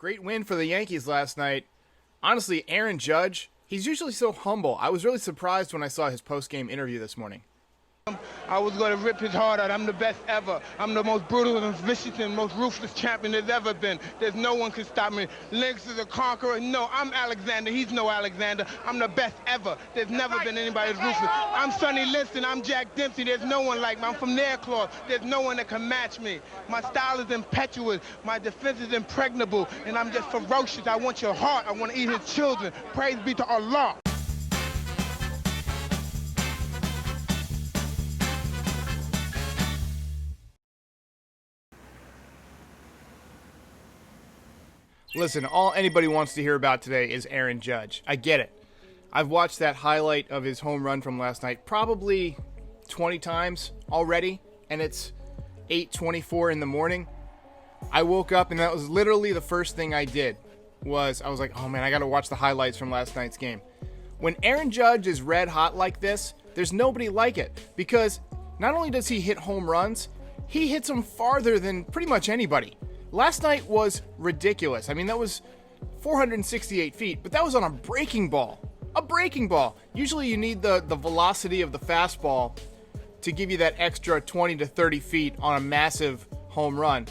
Great win for the Yankees last night. Honestly, Aaron Judge, he's usually so humble. I was really surprised when I saw his post-game interview this morning. I was going to rip his heart out. I'm the best ever. I'm the most brutal and vicious and most ruthless champion there's ever been. There's no one can stop me. Lynx is a conqueror. No, I'm Alexander. He's no Alexander. I'm the best ever. There's never been anybody as ruthless. I'm Sonny Liston. I'm Jack Dempsey. There's no one like me. I'm from Nairclaw. There's no one that can match me. My style is impetuous. My defense is impregnable. And I'm just ferocious. I want your heart. I want to eat his children. Praise be to Allah. Listen, all anybody wants to hear about today is Aaron Judge. I get it. I've watched that highlight of his home run from last night probably 20 times already, and it's 8:24 in the morning. I woke up, and that was literally the first thing I did. I was like, oh man, I got to watch the highlights from last night's game. When Aaron Judge is red hot like this, there's nobody like it, because not only does he hit home runs, he hits them farther than pretty much anybody. Last night was ridiculous. I mean, that was 468 feet, but that was on a breaking ball. A breaking ball. Usually you need the velocity of the fastball to give you that extra 20 to 30 feet on a massive home run.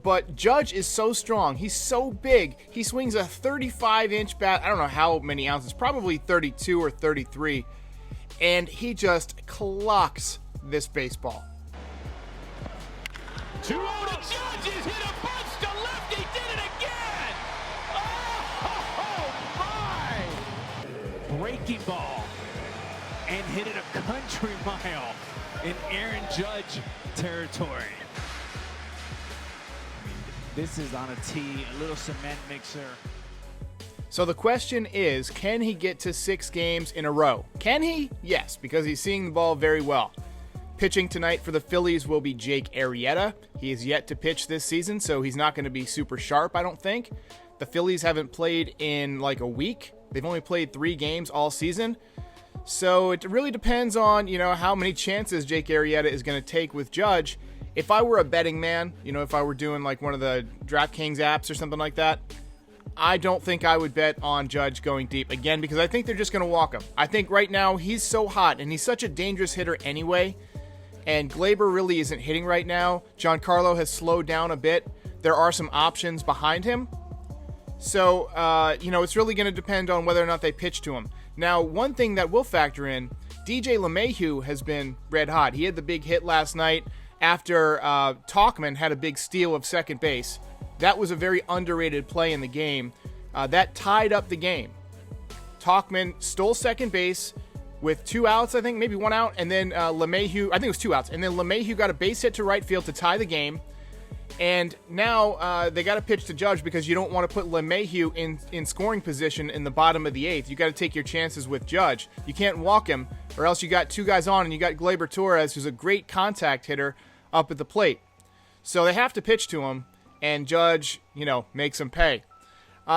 But Judge is so strong. He's so big. He swings a 35-inch bat. I don't know how many ounces, probably 32 or 33. And he just clocks this baseball. 2-0 to Judge. He's hit a bunch to left. He did it again. Oh my! Breaking ball and hit it a country mile in Aaron Judge territory. This is on a tee, a little cement mixer. So the question is, can he get to 6 games in a row? Can he? Yes, because he's seeing the ball very well. Pitching tonight for the Phillies will be Jake Arieta. He is yet to pitch this season, so he's not going to be super sharp, I don't think. The Phillies haven't played in like a week. They've only played 3 games all season. So it really depends on, how many chances Jake Arrieta is going to take with Judge. If I were a betting man, if I were doing like one of the DraftKings apps or something like that, I don't think I would bet on Judge going deep again, because I think they're just going to walk him. I think right now he's so hot and he's such a dangerous hitter anyway. And Gleyber really isn't hitting right now. Giancarlo has slowed down a bit. There are some options behind him. So, it's really going to depend on whether or not they pitch to him. Now, one thing that will factor in, DJ LeMahieu has been red hot. He had the big hit last night after Tauchman had a big steal of second base. That was a very underrated play in the game. That tied up the game. Tauchman stole second base with 2 outs, I think, maybe 1 out, and then LeMahieu, I think it was 2 outs, and then LeMahieu got a base hit to right field to tie the game, and now they got to pitch to Judge because you don't want to put LeMahieu in scoring position in the bottom of the 8th. You got to take your chances with Judge. You can't walk him, or else you got 2 guys on, and you got Gleyber Torres, who's a great contact hitter, up at the plate. So they have to pitch to him, and Judge, makes him pay.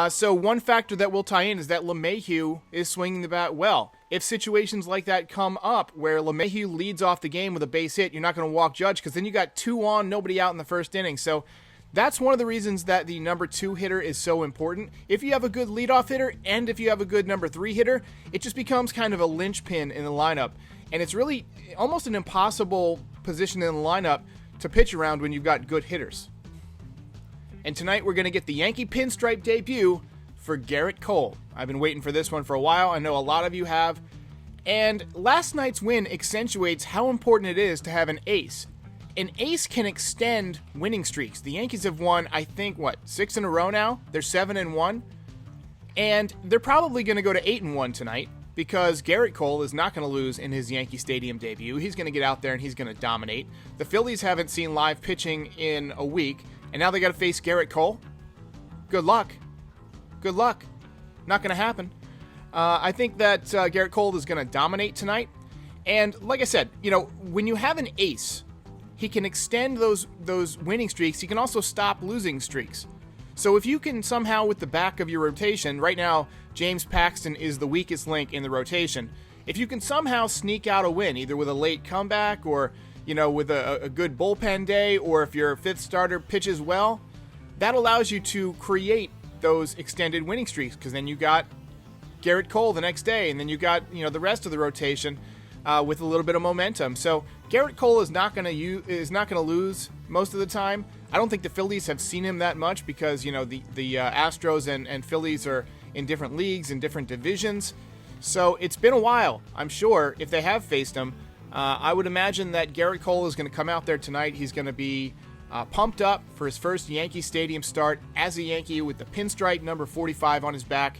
So one factor that will tie in is that LeMahieu is swinging the bat well. If situations like that come up where LeMahieu leads off the game with a base hit, you're not going to walk Judge because then you got 2 on, nobody out in the first inning. So that's one of the reasons that the number 2 hitter is so important. If you have a good leadoff hitter and if you have a good number 3 hitter, it just becomes kind of a linchpin in the lineup. And it's really almost an impossible position in the lineup to pitch around when you've got good hitters. And tonight we're going to get the Yankee pinstripe debut for Gerrit Cole. I've been waiting for this one for a while. I know a lot of you have. And last night's win accentuates how important it is to have an ace. An ace can extend winning streaks. The Yankees have won, I think, 6 in a row now? They're 7-1. And they're probably going to go to 8-1 tonight because Gerrit Cole is not going to lose in his Yankee Stadium debut. He's going to get out there and he's going to dominate. The Phillies haven't seen live pitching in a week, and now they got to face Gerrit Cole. Good luck. Good luck. Not going to happen. I think that Gerrit Cole is going to dominate tonight. And like I said, when you have an ace, he can extend those winning streaks. He can also stop losing streaks. So if you can somehow, with the back of your rotation, right now, James Paxton is the weakest link in the rotation. If you can somehow sneak out a win, either with a late comeback or, with a good bullpen day, or if your 5th starter pitches well, that allows you to create those extended winning streaks, because then you got Gerrit Cole the next day, and then you got the rest of the rotation with a little bit of momentum. So Gerrit Cole is not going to lose most of the time. I don't think the Phillies have seen him that much because the Astros and Phillies are in different leagues, in different divisions. So it's been a while, I'm sure, if they have faced him. I would imagine that Gerrit Cole is going to come out there tonight. He's going to be pumped up for his first Yankee Stadium start as a Yankee with the pinstripe number 45 on his back.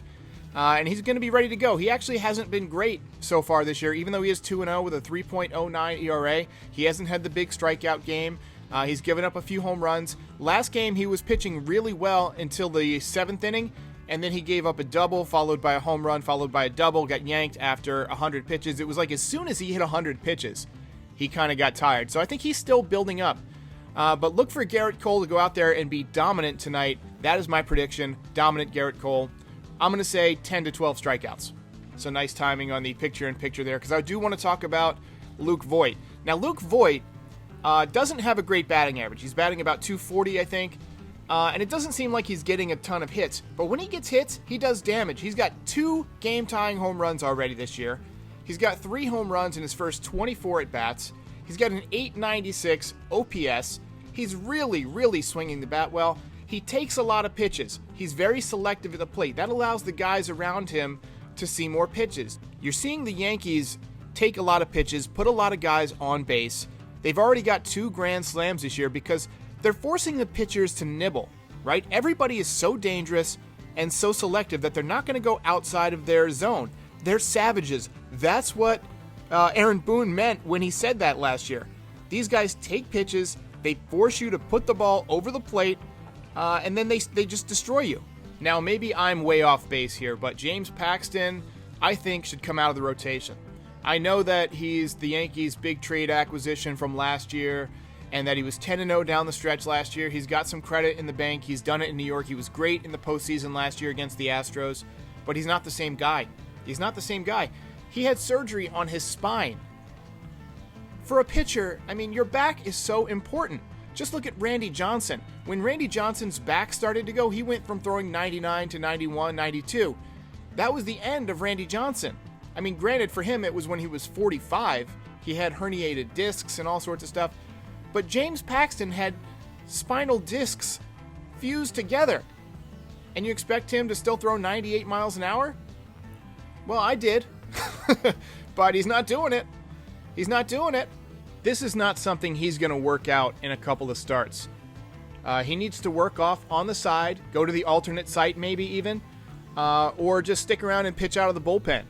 And he's going to be ready to go. He actually hasn't been great so far this year, even though he is 2-0 with a 3.09 ERA. He hasn't had the big strikeout game. He's given up a few home runs. Last game, he was pitching really well until the 7th inning, and then he gave up a double, followed by a home run, followed by a double, got yanked after 100 pitches. It was like as soon as he hit 100 pitches, he kind of got tired. So I think he's still building up. But look for Gerrit Cole to go out there and be dominant tonight. That is my prediction. Dominant Gerrit Cole. I'm going to say 10 to 12 strikeouts. So nice timing on the picture-in-picture there, because I do want to talk about Luke Voit. Now, Luke Voit doesn't have a great batting average. He's batting about 240, I think. And it doesn't seem like he's getting a ton of hits. But when he gets hits, he does damage. He's got 2 game-tying home runs already this year. He's got 3 home runs in his first 24 at-bats. He's got an 896 OPS. He's really, really swinging the bat well. He takes a lot of pitches. He's very selective at the plate. That allows the guys around him to see more pitches. You're seeing the Yankees take a lot of pitches, put a lot of guys on base. They've already got 2 grand slams this year because they're forcing the pitchers to nibble, right? Everybody is so dangerous and so selective that they're not going to go outside of their zone. They're savages. That's what Aaron Boone meant when he said that last year. These guys take pitches, they force you to put the ball over the plate, and then they just destroy you. Now, maybe I'm way off base here, but James Paxton, I think, should come out of the rotation. I know that he's the Yankees' big trade acquisition from last year, and that he was 10-0 down the stretch last year. He's got some credit in the bank. He's done it in New York. He was great in the postseason last year against the Astros, but he's not the same guy. He's not the same guy. He had surgery on his spine. For a pitcher, I mean, your back is so important. Just look at Randy Johnson. When Randy Johnson's back started to go, he went from throwing 99 to 91, 92. That was the end of Randy Johnson. I mean, granted, for him, it was when he was 45. He had herniated discs and all sorts of stuff. But James Paxton had spinal discs fused together. And you expect him to still throw 98 miles an hour? Well, I did. But he's not doing it. He's not doing it. This is not something he's going to work out in a couple of starts. He needs to work off on the side, go to the alternate site maybe even, or just stick around and pitch out of the bullpen.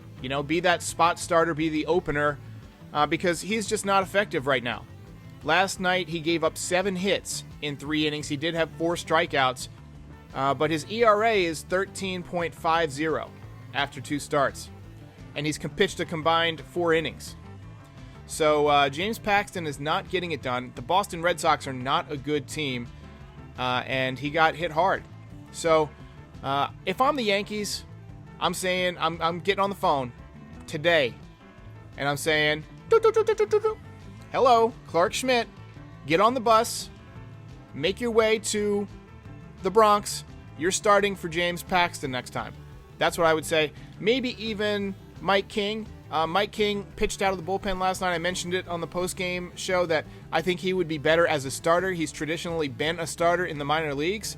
Be that spot starter, be the opener, because he's just not effective right now. Last night, he gave up 7 hits in 3 innings. He did have 4 strikeouts, but his ERA is 13.50 after 2 starts. And he's pitched a combined 4 innings. So James Paxton is not getting it done. The Boston Red Sox are not a good team, and he got hit hard. So if I'm the Yankees, I'm saying I'm getting on the phone today, and I'm saying, hello, Clark Schmidt, get on the bus, make your way to the Bronx. You're starting for James Paxton next time. That's what I would say. Maybe even Mike King. Mike King pitched out of the bullpen last night. I mentioned it on the postgame show that I think he would be better as a starter. He's traditionally been a starter in the minor leagues.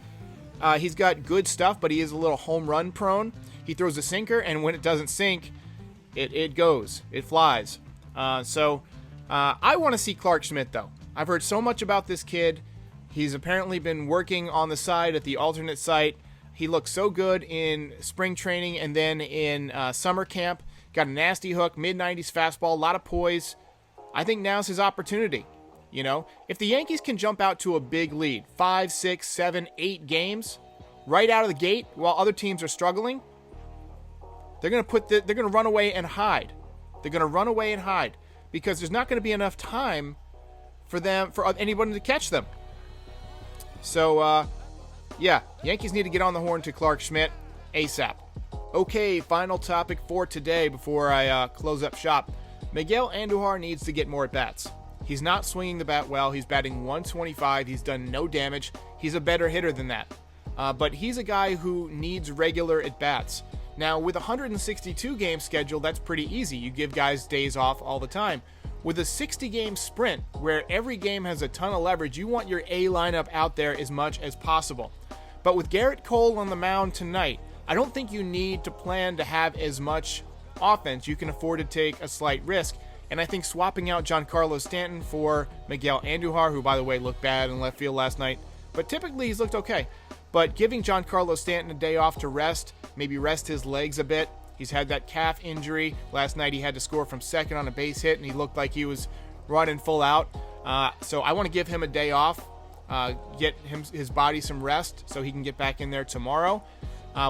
He's got good stuff, but he is a little home run prone. He throws a sinker, and when it doesn't sink, it goes. It flies. So I want to see Clark Schmidt, though. I've heard so much about this kid. He's apparently been working on the side at the alternate site. He looked so good in spring training and then in summer camp. Got a nasty hook, mid-90s fastball, a lot of poise. I think now's his opportunity. If the Yankees can jump out to a big lead, 5, 6, 7, 8 games, right out of the gate while other teams are struggling, they're going to run away and hide. They're going to run away and hide because there's not going to be enough time for anybody to catch them. So, Yankees need to get on the horn to Clark Schmidt ASAP. Okay, final topic for today before I close up shop. Miguel Andujar needs to get more at-bats. He's not swinging the bat well. He's batting 125. He's done no damage. He's a better hitter than that. but he's a guy who needs regular at-bats. Now, with a 162-game schedule, that's pretty easy. You give guys days off all the time. With a 60-game sprint, where every game has a ton of leverage, you want your A lineup out there as much as possible. But with Gerrit Cole on the mound tonight, I don't think you need to plan to have as much offense. You can afford to take a slight risk. And I think swapping out Giancarlo Stanton for Miguel Andujar, who, by the way, looked bad in left field last night, but typically he's looked okay. But giving Giancarlo Stanton a day off to rest, maybe rest his legs a bit. He's had that calf injury. Last night he had to score from second on a base hit, and he looked like he was running full out. So I want to give him a day off, get his body some rest so he can get back in there tomorrow.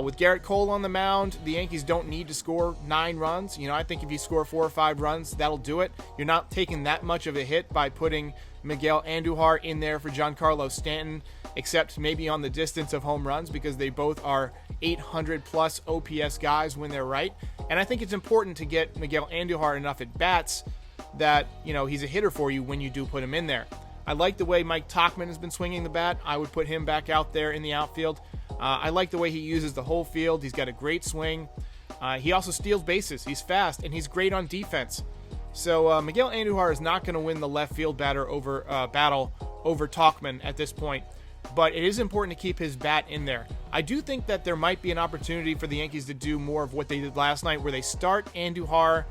With Gerrit Cole on the mound, the Yankees don't need to score 9 runs. I think if you score 4 or 5 runs, that'll do it. You're not taking that much of a hit by putting Miguel Andujar in there for Giancarlo Stanton, except maybe on the distance of home runs, because they both are 800-plus OPS guys when they're right. And I think it's important to get Miguel Andujar enough at bats that, he's a hitter for you when you do put him in there. I like the way Mike Tauchman has been swinging the bat. I would put him back out there in the outfield. I like the way he uses the whole field. He's got a great swing. He also steals bases. He's fast, and he's great on defense. So Miguel Andujar is not going to win the left field battle over Tauchman at this point. But it is important to keep his bat in there. I do think that there might be an opportunity for the Yankees to do more of what they did last night, where they start Andujar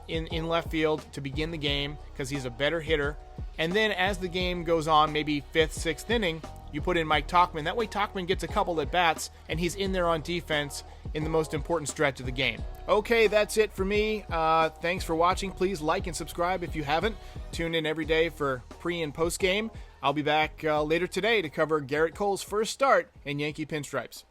in left field to begin the game because he's a better hitter. And then as the game goes on, maybe 5th, 6th inning, you put in Mike Tauchman. That way Tauchman gets a couple at bats, and he's in there on defense in the most important stretch of the game. Okay, that's it for me. Thanks for watching. Please like and subscribe if you haven't. Tune in every day for pre- and post-game. I'll be back later today to cover Gerrit Cole's first start in Yankee pinstripes.